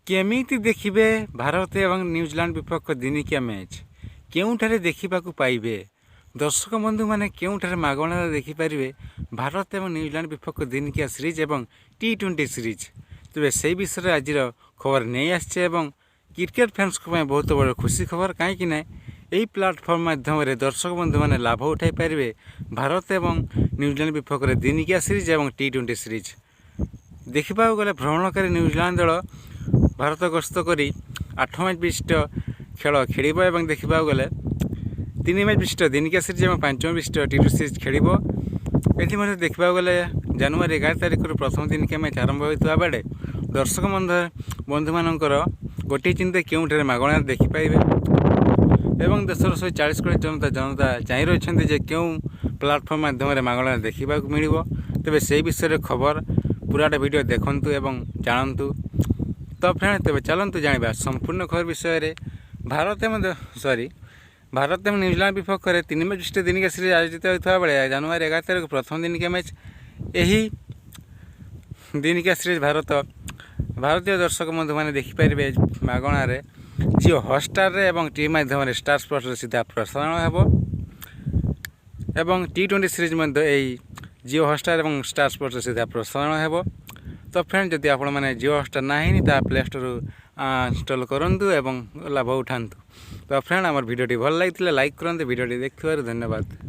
केमिति देखिबे भारत एवं न्यूजीलैंड विपक्ष दिनिकिया मैच केउठारे देखिबाकू पाइबे। दर्शक बंधु माने केउठारे मागणा देखिपारे भारत एवं न्यूजीलैंड विपक्ष दिनिकिया सीरीज एवं T20 सीरीज। तेज से विषय आज खबर नहीं आसचे एवं क्रिकेट फैंस को बहुत बड़ खुशी खबर कहीं यही प्लाटफर्म माध्यम दर्शक बंधु मैंने लाभ उठाई पारे भारत एवं न्यूजीलैंड विपक्ष दिनिकिया सीरीज एवं T20 सीरीज। देखा गले भ्रमणकारी न्यूजीलैंड दल भारत गस्त कर 8 मैच विशिष्ट खेल खेल देखा गले 3 मैच विशिष्ट दिनिकिया सीरीज और 5 मैच विशिष्ट T20 सीरीज खेल। ये देखा गले जनवरी 11 तारिख प्रथम दिनिकिया मैच आरंभ होता बेले दर्शक बंधु मानकर गोटे चिंता केउठारे मागणार देखिपारे एवं देशर 140 कोटी जनता चाह रही क्यों प्लाटफर्म माध्यम मागणार देखा मिल। तेज से विषय खबर पूराटा वीडियो देखंतु एवं जानतु। तो फ्रेंड तेज चलतु जाना संपूर्ण खबर विषय भारत एवं न्यूजीलैंड विपक्ष 3 मैच विशिष्ट दिनिकिया सीरीज आयोजित होता बेले जनवरी 11 तारिख प्रथम दिनिकिया मैच यही दिनिकिया सीरीज भारतीय दर्शक बंधु मैंने देखिपारे मागणार जिओ हॉटस्टार एवं टी माध्यम स्टार स्पोर्ट्स सीधा प्रसारण हो एवं T20 सीरीज यही जिओ हॉटस्टार एवं स्टार स्पोर्ट्स सीधा प्रसारण हो। तो फ्रेंड जदि आपण मैंने जिओ हॉटस्टार ना प्ले स्टोर इंस्टॉल करूँ एवं लाभ उठातु। तो फ्रेंड आम भिडियोटी भल लगी लाइक करते भिडियोटी देखिबार धन्यवाद।